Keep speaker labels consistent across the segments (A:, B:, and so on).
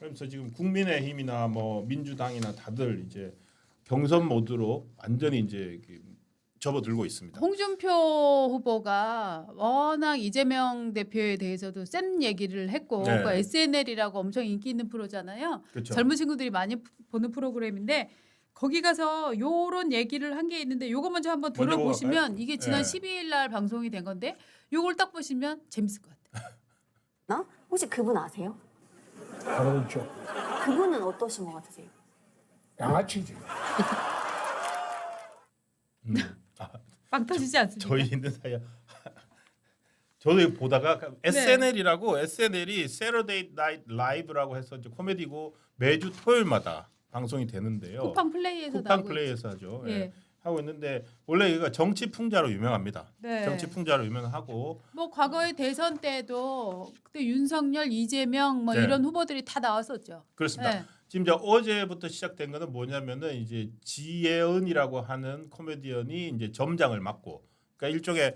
A: 그래서 지금 국민의힘이나 뭐 민주당이나 다들 이제 경선 모드로 완전히 이제 접어들고 있습니다.
B: 홍준표 후보가 워낙 이재명 대표에 대해서도 센 얘기를 했고
A: 네.
B: 그 SNL이라고 엄청 인기 있는 프로잖아요.
A: 그렇죠.
B: 젊은 친구들이 많이 보는 프로그램인데 거기 가서 요런 얘기를 한 게 있는데 요거 먼저 한번
A: 먼저
B: 들어보시면 이게 지난
A: 네.
B: 12일 날 방송이 된 건데 요걸 딱 보시면 재밌을 것 같아요.
C: 나? 혹시 그분 아세요?
D: 그렇죠.
C: 그분은 어떠신 것 같으세요?
D: 양아치지.
B: 빵 터지지 않습니까?
A: 저희 있는 사이에 저도 이거 보다가 SNL이라고 SNL이 Saturday Night Live라고 해서 이제 코미디고 매주 토요일마다 방송이 되는데요.
B: 쿠팡 플레이에서
A: 쿠팡
B: 나오고
A: 플레이에서 하죠.
B: 예.
A: 예. 하고 있는데 원래 이거 정치 풍자로 유명합니다.
B: 네.
A: 정치 풍자로 유명하고
B: 뭐 과거에 대선 때도 그때 윤석열, 이재명 뭐
A: 네.
B: 이런 후보들이 다 나왔었죠.
A: 그렇습니다.
B: 네.
A: 지금 이제 어제부터 시작된 거는 뭐냐면은 이제 지예은이라고 하는 코미디언이 이제 점장을 맡고 그러니까 일종의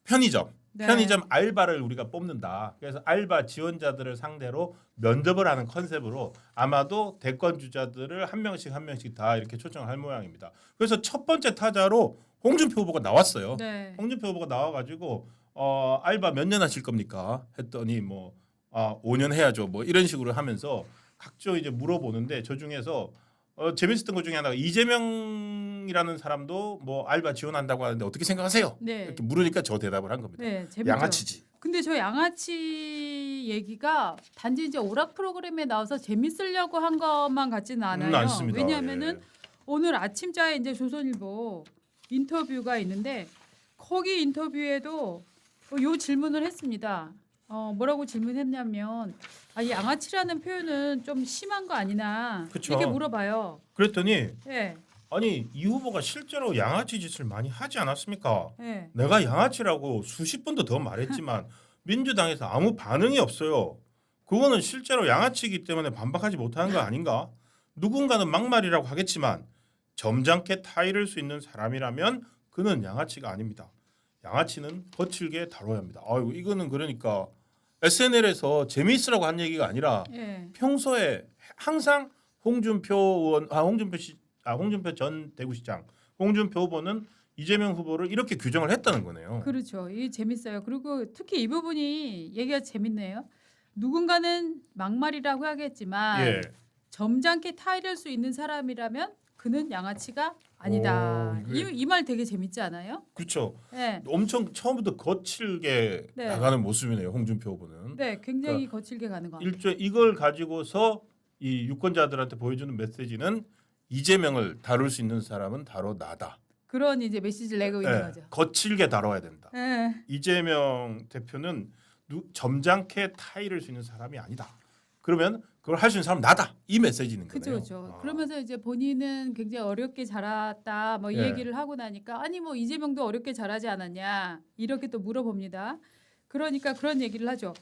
A: 편의점
B: 네.
A: 편의점 알바를 우리가 뽑는다. 그래서 알바 지원자들을 상대로 면접을 하는 컨셉으로 아마도 대권 주자들을 한 명씩 다 이렇게 초청을 할 모양입니다. 그래서 첫 번째 타자로 홍준표 후보가 나왔어요.
B: 네.
A: 홍준표 후보가 나와가지고 알바 몇 년 하실 겁니까? 했더니 뭐 5년 해야죠. 뭐 이런 식으로 하면서 각종 이제 물어보는데 저 중에서 재밌었던 것 중에 하나가 이재명이라는 사람도 뭐 알바 지원한다고 하는데 어떻게 생각하세요?
B: 네.
A: 이렇게 물으니까 저 대답을 한 겁니다.
B: 네, 재밌죠.
A: 양아치지.
B: 근데 저 양아치 얘기가 단지 이제 오락 프로그램에 나와서 재밌으려고 한 것만 같지는 않아요.
A: 않습니다.
B: 왜냐하면은
A: 예.
B: 오늘 아침자에 이제 조선일보 인터뷰가 있는데 거기 인터뷰에도 요 질문을 했습니다. 뭐라고 질문했냐면 이 양아치라는 표현은 좀 심한 거 아니나
A: 그쵸.
B: 이렇게 물어봐요.
A: 그랬더니
B: 예,
A: 아니 이 후보가 실제로 양아치 짓을 많이 하지 않았습니까?
B: 예.
A: 내가 양아치라고 수십 번도 더 말했지만 민주당에서 아무 반응이 없어요. 그거는 실제로 양아치이기 때문에 반박하지 못하는 거 아닌가? 누군가는 막말이라고 하겠지만 점잖게 타이를 수 있는 사람이라면 그는 양아치가 아닙니다. 양아치는 거칠게 다뤄야 합니다. 아유 이거는 그러니까 SNL에서 재미있으라고 한 얘기가 아니라
B: 예.
A: 평소에 항상 홍준표 전 대구시장, 홍준표 후보는 이재명 후보를 이렇게 규정을 했다는 거네요.
B: 그렇죠. 이 재밌어요. 그리고 특히 이 부분이 얘기가 재밌네요. 누군가는 막말이라고 하겠지만
A: 예.
B: 점잖게 타이를 수 있는 사람이라면 그는 양아치가 아니다.
A: 오, 이게-
B: 이 말 되게 재밌지 않아요?
A: 그렇죠.
B: 네,
A: 엄청 처음부터 거칠게
B: 네.
A: 나가는 모습이네요. 홍준표 후보는.
B: 네, 굉장히 거칠게 가는 거.
A: 이걸 가지고서 이 유권자들한테 보여주는 메시지는 이재명을 다룰 수 있는 사람은 바로 나다.
B: 그런 이제 메시지를 내고 있는
A: 예,
B: 거죠.
A: 거칠게 다뤄야 된다.
B: 네.
A: 이재명 대표는 점잖게 타이를 수 있는 사람이 아니다. 그러면 그걸 할 수 있는 사람 나다. 이 메시지는
B: 그죠,
A: 거네요.
B: 그죠. 그러면서 이제 본인은 굉장히 어렵게 자랐다, 뭐 이
A: 예.
B: 얘기를 하고 나니까 아니 뭐 이재명도 어렵게 자라지 않았냐 이렇게 또 물어봅니다. 그러니까 그런 얘기를 하죠.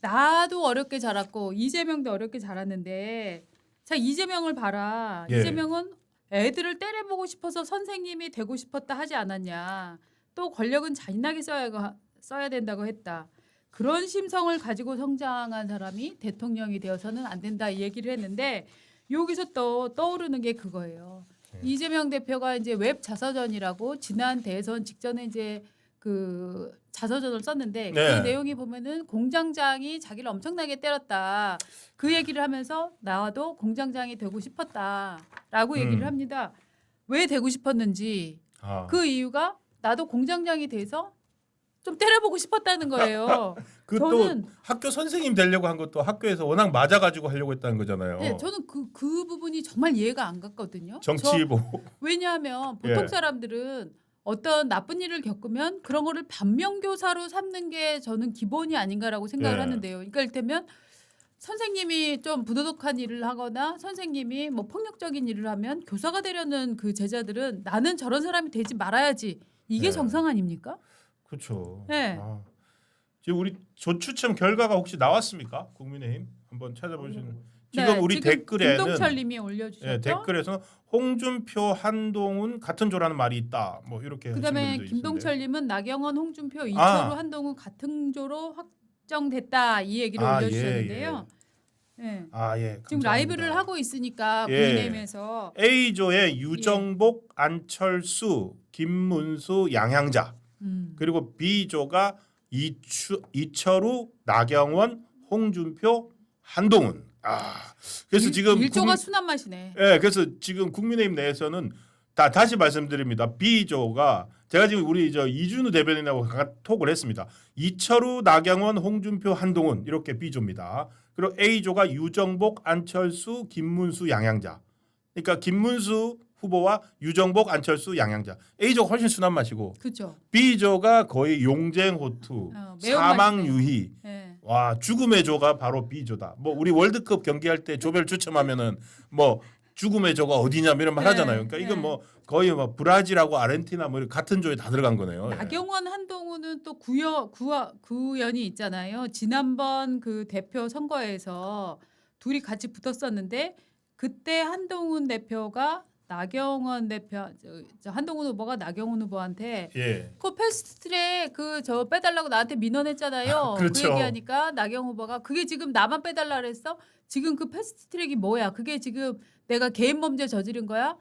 B: 나도 어렵게 자랐고 이재명도 어렵게 자랐는데 자 이재명을 봐라.
A: 예.
B: 이재명은 애들을 때려보고 싶어서 선생님이 되고 싶었다 하지 않았냐. 또 권력은 잔인하게 써야 된다고 했다. 그런 심성을 가지고 성장한 사람이 대통령이 되어서는 안 된다 이 얘기를 했는데 여기서 또 떠오르는 게 그거예요. 이재명 대표가 이제 웹 자서전이라고 지난 대선 직전에 이제 그 자서전을 썼는데
A: 네.
B: 그 내용이 보면은 공장장이 자기를 엄청나게 때렸다. 그 얘기를 하면서 나도 공장장이 되고 싶었다라고 얘기를 합니다. 왜 되고 싶었는지 그 이유가 나도 공장장이 돼서 좀 때려보고 싶었다는 거예요.
A: 그또
B: 저는
A: 학교 선생님 되려고 한 것도 학교에서 워낙 맞아가지고 하려고 했다는 거잖아요.
B: 네, 저는 그 부분이 정말 이해가 안 갔거든요.
A: 정치보.
B: 왜냐하면 보통
A: 예.
B: 사람들은 어떤 나쁜 일을 겪으면 그런 거를 반면교사로 삼는 게 저는 기본이 아닌가라고 생각을
A: 예.
B: 하는데요. 그러니까 이를테면 선생님이 좀 부도덕한 일을 하거나 선생님이 뭐 폭력적인 일을 하면 교사가 되려는 그 제자들은 나는 저런 사람이 되지 말아야지. 이게
A: 예.
B: 정상 아닙니까?
A: 그렇죠.
B: 네.
A: 지금 우리 조추첨 결과가 혹시 나왔습니까? 국민의힘 한번 찾아보시는. 지금
B: 네,
A: 우리 댓글에는
B: 김동철님이 올려주셨죠.
A: 예, 댓글에서 홍준표, 한동훈 같은 조라는 말이 있다. 뭐 이렇게 하신
B: 그다음에
A: 분들도 있는데.
B: 김동철님은 나경원, 홍준표, 이철우,
A: 아.
B: 한동훈 같은 조로 확정됐다 이 얘기를
A: 아,
B: 올려주셨는데요. 예.
A: 아 예.
B: 지금
A: 감사합니다.
B: 라이브를 하고 있으니까
A: 예.
B: 국민의힘에서
A: A조의 유정복, 안철수, 김문수, 양향자. 그리고 B조가 이철우, 나경원, 홍준표, 한동훈. 아 그래서 지금
B: 일조가 순한 맛이네.
A: 예, 그래서 지금 국민의힘 내에서는 다시 말씀드립니다. B조가 제가 지금 우리 이준우 대변인하고 톡을 했습니다. 이철우, 나경원, 홍준표, 한동훈 이렇게 B조입니다. 그리고 A조가 유정복, 안철수, 김문수, 양향자. 그러니까 김문수 후보와 유정복, 안철수, 양향자. A조가 훨씬 순한 맛이고
B: 그렇죠.
A: B조가 거의 용쟁호투,
B: 매운
A: 사망유희.
B: 예.
A: 와 죽음의 조가 바로 B조다. 뭐 우리 월드컵 경기할 때 조별 추첨하면은 뭐 죽음의 조가 어디냐 이런 말
B: 네,
A: 하잖아요. 그러니까 이건
B: 네.
A: 뭐 거의 뭐 브라질하고 아르헨티나 뭐 같은 조에 다 들어간 거네요. 예.
B: 나경원, 한동훈은 또 구연이 있잖아요. 지난번 그 대표 선거에서 둘이 같이 붙었었는데 그때 한동훈 대표가 나경원 대표 저 한동훈 후보가 나경원 후보한테
A: 예.
B: 그 패스트트랙 그 저 빼달라고 나한테 민원했잖아요.
A: 그렇죠.
B: 그 얘기하니까 나경원 후보가 그게 지금 나만 빼달라 그랬어? 지금 그 패스트트랙이 뭐야? 그게 지금 내가 개인 범죄 저지른 거야?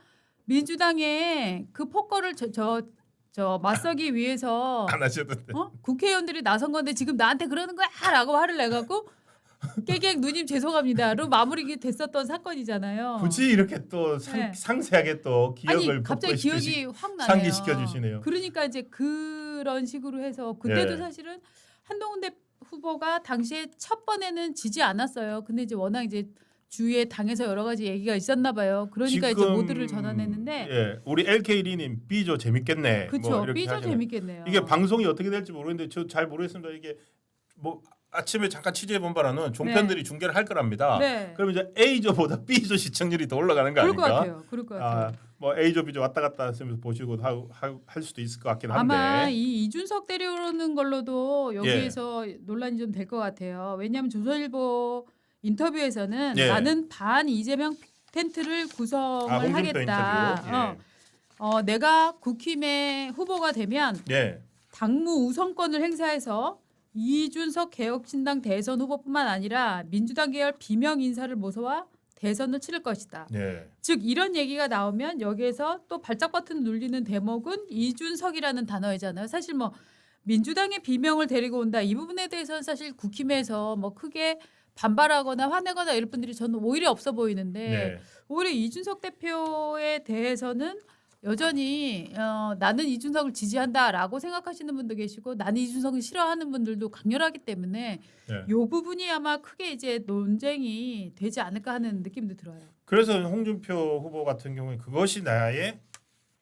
B: 민주당에 그 폭거를 저 맞서기 위해서
A: 안 하셨는데.
B: 국회의원들이 나선 건데 지금 나한테 그러는 거야라고 화를 내갖고 깨갱 누님 죄송합니다로 마무리 됐었던 사건이잖아요.
A: 굳이 이렇게 또
B: 네.
A: 상세하게 또 기억을
B: 아니 갑자기 기억이 확 나네요.
A: 상기시켜 주시네요.
B: 그러니까 이제 그런 식으로 해서 그때도
A: 예.
B: 사실은 한동훈 후보가 당시에 첫 번에는 지지 않았어요. 근데 이제 워낙 이제 주위에 당에서 여러 가지 얘기가 있었나 봐요. 그러니까 이제
A: 지금,
B: 모두를 전환했는데
A: 예, 우리 LK리님 B조 재밌겠네.
B: 그렇죠.
A: 뭐 이렇게
B: B조
A: 하시네요.
B: 재밌겠네요.
A: 이게 방송이 어떻게 될지 모르겠는데 저 잘 모르겠습니다. 이게 뭐 아침에 잠깐 취재해 본 바로는 종편들이 중계를 할 거랍니다.
B: 네.
A: 그럼 이제 A조보다 B조 시청률이 더 올라가는 거
B: 그럴 것
A: 아닙니까?
B: 같아요. 그럴 것 같아요.
A: 뭐 A조 B조 왔다 갔다 하시면서 보시고 할 수도 있을 것 같긴 한데.
B: 아마 이 이준석 데려오는 걸로도 여기에서 논란이 좀 될 것 같아요. 왜냐하면 조선일보 인터뷰에서는
A: 예.
B: 나는 반 이재명 텐트를 구성을
A: 홍준표
B: 하겠다.
A: 인터뷰.
B: 내가 국힘의 후보가 되면
A: 예.
B: 당무 우선권을 행사해서 이준석 개혁신당 대선 후보뿐만 아니라 민주당 계열 비명 인사를 모셔와 대선을 치를 것이다.
A: 예.
B: 즉 이런 얘기가 나오면 여기에서 또 발작 버튼 눌리는 대목은 이준석이라는 단어이잖아요. 사실 뭐 민주당의 비명을 데리고 온다 이 부분에 대해서는 사실 국힘에서 뭐 크게 반발하거나 화내거나 이럴 분들이 저는 오히려 없어 보이는데
A: 네.
B: 오히려 이준석 대표에 대해서는 여전히 나는 이준석을 지지한다라고 생각하시는 분도 계시고 나는 이준석을 싫어하는 분들도 강렬하기 때문에
A: 네.
B: 이 부분이 아마 크게 이제 논쟁이 되지 않을까 하는 느낌도 들어요.
A: 그래서 홍준표 후보 같은 경우에 그것이 나의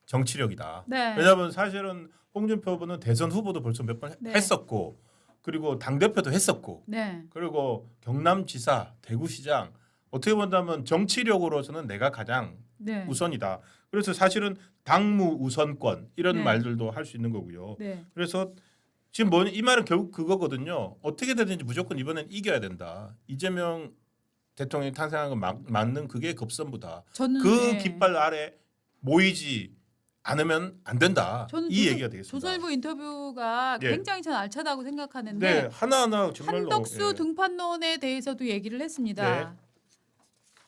A: 정치력이다.
B: 네.
A: 왜냐하면 사실은 홍준표 후보는 대선 후보도 벌써 몇 번
B: 네.
A: 했었고 그리고 당 대표도 했었고
B: 네.
A: 그리고 경남지사, 대구시장 어떻게 본다면 정치력으로서는 내가 가장
B: 네.
A: 우선이다. 그래서 사실은 당무 우선권 이런
B: 네.
A: 말들도 할 수 있는 거고요.
B: 네.
A: 그래서 지금 이 말은 결국 그거거든요. 어떻게 되든지 무조건 이번엔 이겨야 된다. 이재명 대통령이 탄생한 건 맞는 그게 급선무다.
B: 저는
A: 그
B: 네.
A: 깃발 아래 모이지 않으면 안 된다.
B: 저는
A: 이 얘기가 되겠습니다.
B: 조선일보 인터뷰가
A: 예.
B: 굉장히 저는 알차다고 생각하는데
A: 네, 하나하나 정말로
B: 한덕수
A: 예.
B: 등판론에 대해서도 얘기를 했습니다.
A: 네.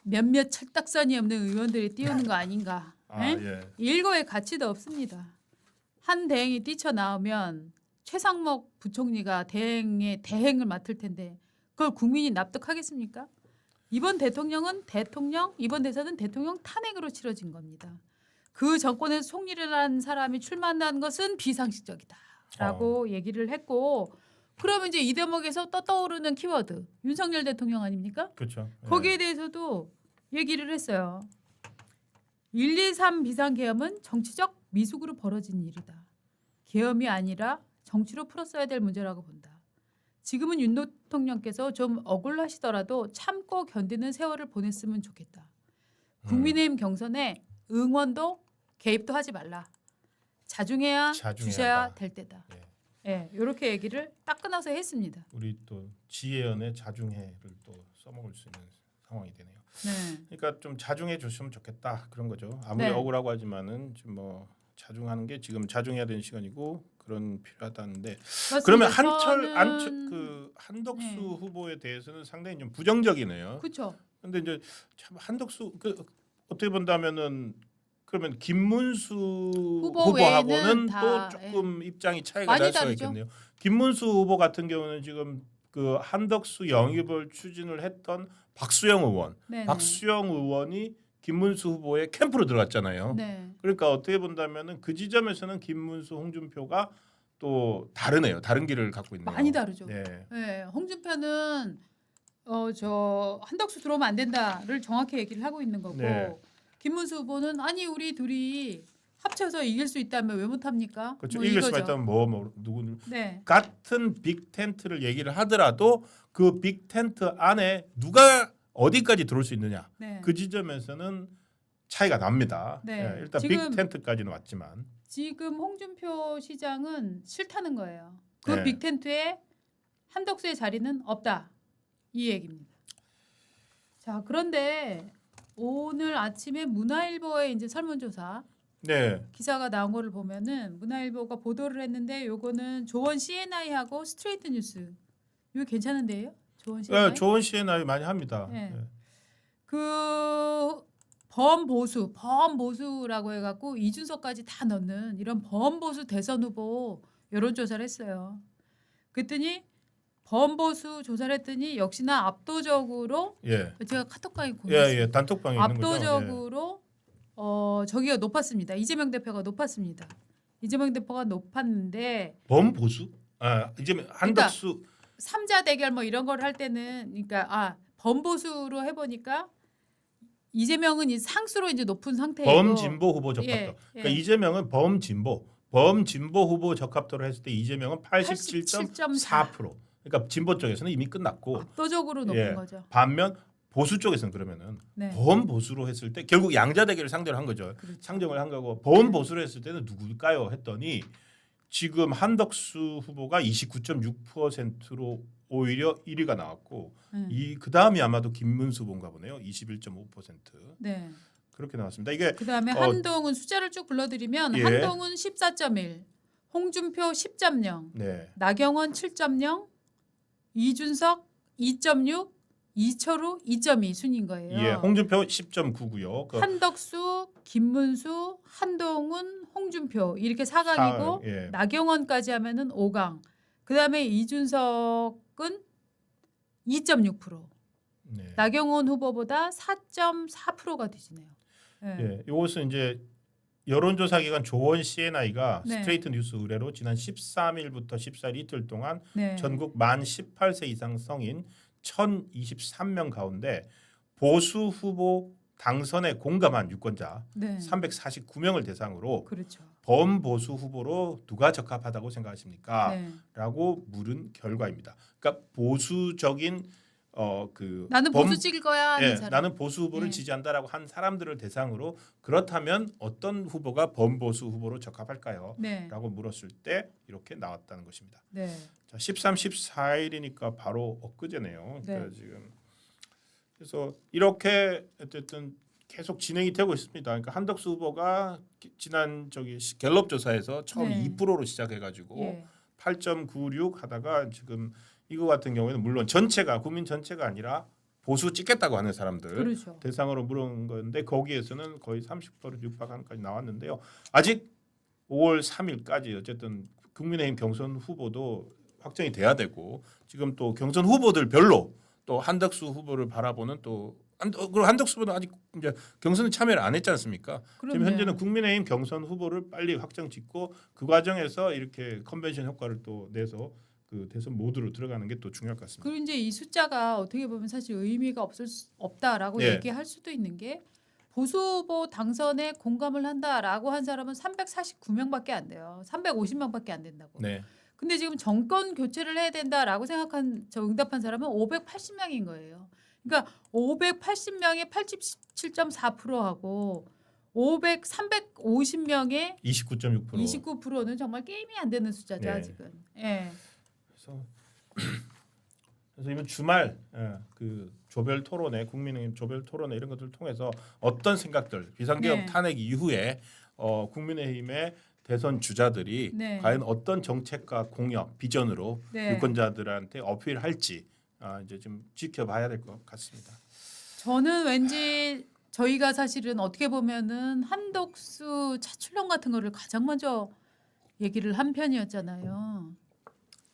B: 몇몇 철딱선이 없는 의원들이 띄우는 거 아닌가.
A: 아,
B: 예?
A: 예.
B: 일거의 가치도 없습니다. 한 대행이 뛰쳐나오면 최상목 부총리가 대행을 맡을 텐데 그걸 국민이 납득하겠습니까? 이번 대통령은 이번 대선은 대통령 탄핵으로 치러진 겁니다. 그 정권에서 총리를 한 사람이 출마한다는 것은 비상식적이다라고 얘기를 했고 그러면 이제 이 대목에서 떠오르는 키워드 윤석열 대통령 아닙니까?
A: 그렇죠. 예.
B: 거기에 대해서도 얘기를 했어요. 1.2.3 비상계엄은 정치적 미숙으로 벌어진 일이다. 계엄이 아니라 정치로 풀었어야 될 문제라고 본다. 지금은 윤 대통령께서 좀 억울하시더라도 참고 견디는 세월을 보냈으면 좋겠다. 국민의힘 경선에 응원도 개입도 하지 말라. 자중해야
A: 자중해야
B: 주셔야
A: 한다.
B: 될 때다.
A: 예.
B: 예, 이렇게 얘기를 딱 끊어서 했습니다.
A: 우리 또 지혜연의 자중해를 또 써먹을 수 있는 상황이 되네요.
B: 네.
A: 그러니까 좀 자중해 주시면 좋겠다 그런 거죠. 아무리
B: 네.
A: 억울하고 하지만은 좀 뭐 자중하는 게 지금 자중해야 되는 시간이고 그런 필요하다는데
B: 맞습니다.
A: 그러면 한덕수
B: 네.
A: 후보에 대해서는 상당히 좀 부정적이네요.
B: 그렇죠.
A: 근데 이제 참 한덕수 어떻게 본다면은 그러면 김문수 후보하고는
B: 외에는 다,
A: 또 조금 입장이 차이가
B: 많이
A: 날 수가
B: 다르죠.
A: 있겠네요. 김문수 후보 같은 경우는 지금 그 한덕수 영입을 추진을 했던 박수영 의원,
B: 네네.
A: 박수영 의원이 김문수 후보의 캠프로 들어갔잖아요.
B: 네.
A: 그러니까 어떻게 본다면은 그 지점에서는 김문수, 홍준표가 또 다르네요. 다른 길을 갖고 있네요.
B: 많이 다르죠.
A: 네.
B: 네, 홍준표는 저 한덕수 들어오면 안 된다를 정확히 얘기를 하고 있는 거고
A: 네.
B: 김문수 후보는 아니 우리 둘이 합쳐서 이길 수 있다면 왜 못합니까?
A: 그렇죠.
B: 뭐
A: 이길 수가
B: 이거죠.
A: 있다면 뭐 누구
B: 네,
A: 같은 빅 텐트를 얘기를 하더라도 그 빅 텐트 안에 누가 어디까지 들어올 수 있느냐
B: 네.
A: 그 지점에서는 차이가 납니다.
B: 네.
A: 예, 일단
B: 지금-
A: 빅 텐트까지는 왔지만
B: 지금 홍준표 시장은 싫다는 거예요. 그
A: 네.
B: 빅텐트에 한덕수의 자리는 없다 이 얘기입니다. 자 그런데 오늘 아침에 문화일보의 이제 설문조사
A: 네,
B: 기사가 나온 거를 보면은 문화일보가 보도를 했는데 요거는 조원 CNI하고 스트레이트 뉴스 이거 괜찮은데요? 조원 CNI?
A: 예, 좋은 CNI 많이 합니다.
B: 네.
A: 예.
B: 그 범보수라고 해갖고 이준석까지 다 넣는 이런 범보수 대선 후보 여론조사를 했어요. 그랬더니 범보수 조사를 했더니 역시나 압도적으로
A: 예,
B: 제가 카톡방에
A: 예,
B: 공유했어요.
A: 예, 단톡방에 있는 거죠. 예.
B: 압도적으로 저기가 높았습니다. 이재명 대표가 높았습니다. 이재명 대표가 높았는데
A: 범보수? 아, 이제 한덕수
B: 삼자 대결 뭐 이런 걸 할 때는 그러니까 범보수로 해보니까 이재명은 이 상수로 이제 높은 상태이고
A: 범진보 후보 적합도.
B: 예,
A: 그러니까
B: 예.
A: 이재명은 범진보 후보 적합도를 했을 때 이재명은 87.4%. 그러니까 진보 쪽에서는 이미 끝났고
B: 압도적으로 높은
A: 예.
B: 거죠.
A: 반면 보수 쪽에서는 그러면은
B: 네.
A: 범보수로 했을 때 결국 양자 대결을 상대로 한 거죠.
B: 그렇죠.
A: 상정을 한 거고 범보수로 했을 때는 누굴까요? 했더니 지금 한덕수 후보가 29.6%로 오히려 1위가 나왔고 이 그다음이 아마도 김문수 후보인가 보네요. 21.5%.
B: 네.
A: 그렇게 나왔습니다. 이게
B: 그다음에
A: 어,
B: 한동훈 숫자를 쭉 불러드리면
A: 예.
B: 한동훈 14.1, 홍준표 10.0,
A: 네.
B: 나경원 7.0, 이준석 2.6, 이철우 2.2 순인 거예요.
A: 예, 홍준표 10.9고요. 그
B: 한덕수, 김문수, 한동훈, 홍준표 이렇게 4강이고
A: 예.
B: 나경원까지 하면은 5강. 그다음에 이준석은 2.6%.
A: 네.
B: 나경원 후보보다 4.4%가 뒤지네요. 예.
A: 예, 이것은 이제 여론조사 기관 조원 CNI가
B: 네.
A: 스트레이트 뉴스 의뢰로 지난 13일부터 14일 이틀 동안
B: 네.
A: 전국 만 18세 이상 성인 1,023명 가운데 보수 후보 당선에 공감한 유권자
B: 네.
A: 349명을 대상으로
B: 그렇죠.
A: 범보수 후보로 누가 적합하다고 생각하십니까?
B: 네.
A: 라고 물은 결과입니다. 그러니까 보수적인 그
B: 나는 보수 찍을 거야 하는
A: 예,
B: 사람.
A: 나는 보수 후보를
B: 예.
A: 지지한다라고 한 사람들을 대상으로 그렇다면 어떤 후보가 범보수 후보로 적합할까요?
B: 네.
A: 라고 물었을 때 이렇게 나왔다는 것입니다.
B: 네.
A: 자, 13, 14일이니까 바로 엊그제네요.
B: 네.
A: 그러니까 지금 그래서 이렇게 어쨌든 계속 진행이 되고 있습니다. 그러니까 한덕수 후보가 지난 갤럽 조사에서 처음
B: 네.
A: 2%로 시작해가지고
B: 예.
A: 8.96 하다가 지금 이거 같은 경우에는 물론 전체가 국민 전체가 아니라 보수 찍겠다고 하는 사람들
B: 그렇죠.
A: 대상으로 물은 건데 거기에서는 거의 30% 육박하는까지 나왔는데요. 아직 5월 3일까지 어쨌든 국민의힘 경선 후보도 확정이 돼야 되고 지금 또 경선 후보들별로 또 한덕수 후보를 바라보는 또 그리고 한덕수 후보는 아직 이제 경선에 참여를 안 했지 않습니까? 지금
B: 그럼요.
A: 현재는 국민의힘 경선 후보를 빨리 확정 짓고 그 과정에서 이렇게 컨벤션 효과를 또 내서 그 대선 모드로 들어가는 게 또 중요할 것 같습니다.
B: 그리고 이제 이 숫자가 어떻게 보면 사실 의미가 없다라고
A: 예.
B: 얘기할 수도 있는 게 보수 후보 당선에 공감을 한다라고 한 사람은 349명밖에 안 돼요. 350명밖에 안 된다고.
A: 네,
B: 근데 지금 정권 교체를 해야 된다라고 생각한 응답한 사람은 580명인 거예요. 그러니까 580명의 87.4%하고 350명의
A: 29.6%.
B: 29%는 정말 게임이 안 되는 숫자죠,
A: 예.
B: 아직은. 예.
A: 그래서 이번 주말 그 조별 토론회, 국민의힘 조별 토론회 이런 것들을 통해서 어떤 생각들 비상계엄
B: 네.
A: 탄핵 이후에 국민의힘의 대선 주자들이
B: 네.
A: 과연 어떤 정책과 공약, 비전으로
B: 네.
A: 유권자들한테 어필할지 이제 좀 지켜봐야 될 것 같습니다.
B: 저는 왠지 저희가 사실은 어떻게 보면은 한덕수 차출론 같은 거를 가장 먼저 얘기를 한 편이었잖아요.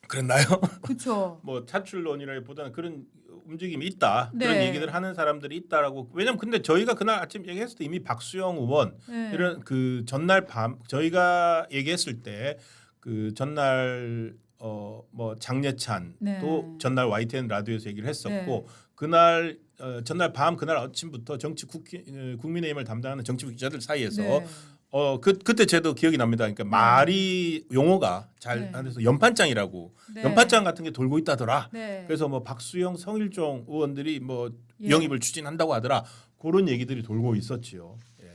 A: 그랬나요?
B: 그렇죠.
A: 뭐 차출론이라기보다는 그런 움직임이 있다. 그런
B: 네.
A: 얘기들 하는 사람들이 있다라고. 왜냐면 근데 저희가 그날 아침 얘기했을 때 이미 박수영 의원
B: 네.
A: 이런 그 전날 밤 저희가 얘기했을 때 그 전날 뭐 장례찬
B: 네.
A: 또 전날 YTN 라디오에서 얘기를 했었고
B: 네.
A: 그날 전날 밤 그날 아침부터 국민의힘을 담당하는 정치부 기자들 사이에서
B: 네.
A: 그때 저도 기억이 납니다. 그러니까 말이 용어가 잘
B: 네.
A: 안 돼서 연판장이라고
B: 네.
A: 연판장 같은 게 돌고 있다더라.
B: 네.
A: 그래서 뭐 박수영, 성일종 의원들이 뭐
B: 예.
A: 영입을 추진한다고 하더라. 그런 얘기들이 돌고 있었지요. 예.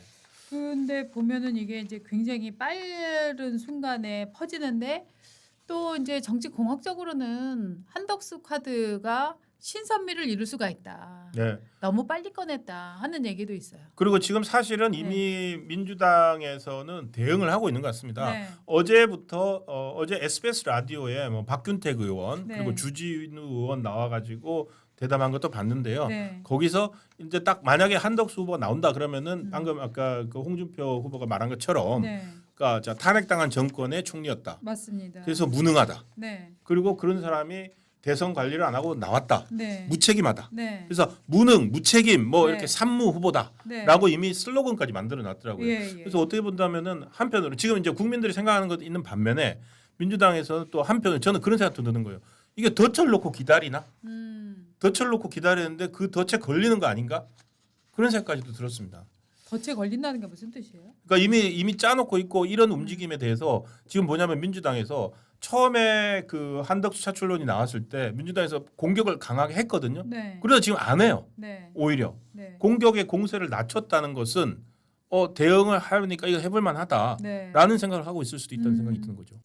B: 근데 보면은 이게 이제 굉장히 빠른 순간에 퍼지는데 또 이제 정치 공학적으로는 한덕수 카드가 신선미를 이룰 수가 있다.
A: 네.
B: 너무 빨리 꺼냈다 하는 얘기도 있어요.
A: 그리고 지금 사실은 이미 민주당에서는 대응을 하고 있는 것 같습니다.
B: 네.
A: 어제부터 어제 SBS 라디오에 뭐 박균택 의원
B: 네.
A: 그리고 주진우 의원 나와가지고 대담한 것도 봤는데요.
B: 네.
A: 거기서 이제 딱 만약에 한덕수 후보가 나온다 그러면은 방금 아까 그 홍준표 후보가 말한 것처럼
B: 네.
A: 그러니까 자, 탄핵당한 정권의 총리였다.
B: 맞습니다.
A: 그래서 무능하다.
B: 네.
A: 그리고 그런 사람이 대선 관리를 안 하고 나왔다.
B: 네.
A: 무책임하다.
B: 네.
A: 그래서 무능, 무책임 뭐
B: 네.
A: 이렇게 산무 후보다라고
B: 네.
A: 이미 슬로건까지 만들어 놨더라고요.
B: 예, 예.
A: 그래서 어떻게 본다면은 한편으로 지금 이제 국민들이 생각하는 것 있는 반면에 민주당에서는 또 한편으로 저는 그런 생각도 드는 거예요. 이게 덫을 놓고 기다리나? 덫을 놓고 기다리는데 그 덫에 걸리는 거 아닌가? 그런 생각까지도 들었습니다.
B: 덫에 걸린다는 게 무슨 뜻이에요?
A: 그러니까 이미 짜놓고 있고 이런 움직임에 대해서 지금 뭐냐면 민주당에서 처음에 그 한덕수 차출론이 나왔을 때 민주당에서 공격을 강하게 했거든요.
B: 네.
A: 그래서 지금 안 해요.
B: 네.
A: 오히려
B: 네.
A: 공격의 공세를 낮췄다는 것은 대응을 하니까 이거 해볼 만하다라는
B: 네.
A: 생각을 하고 있을 수도 있다는 생각이 드는 거죠.